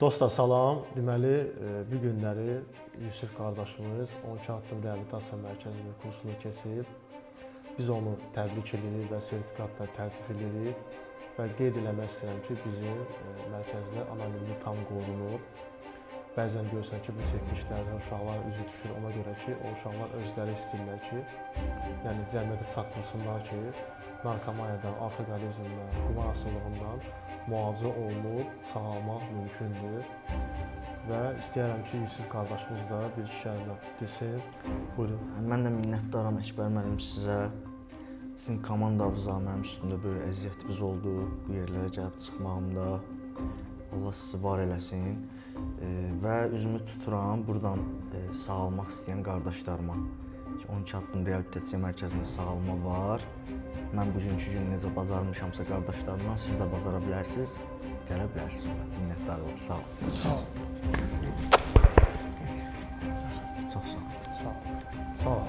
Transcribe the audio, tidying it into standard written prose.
Dostlar salam. Deməli, bu günləri Yusif qardaşımız 12 addım reabilitasiya mərkəzinin kursunu keçib. Biz onu təbrik edirik və sertifikatla təltif edirik. Və qeyd eləmək istəyirəm ki, bizim mərkəzdə anonimlik tam qorunur. Bəzən görürsən ki, bu çəkilişlərdən uşaqların üzü düşür. Ona görə ki, o uşaqlar özləri istəyirlər ki, yəni cəmiyyətə çatdırsınlar ki, narkomaniyadan, alkoqolizmdən, qumar asıllığından müalicə olunub, sağalmaq mümkündür. Və istəyirəm ki, Yusuf qardaşımız da bir-iki kəlmə desin. Buyurun. Mən də minnətdaram Əkbər müəllim sizə. Sizin komandanızla mənim üstümdə böyük əziyyətiniz oldu. Bu yerlərə gəlib çıxmağımda. Allah sizi var eləsin. Və üzümü tuturam buradan sağalmaq istəyən qardaşlarıma. 12 addım reabilitasiya mərkəzində sağalma var. Mən bugünkü gün necə bacarmışamsa qardaşlarımla siz də bacara bilərsiniz, gələ bilərsiniz. Minnətdar olun. Sağ olun. Sağ ol. Çox sağ olun. Sağ ol. Sağ ol.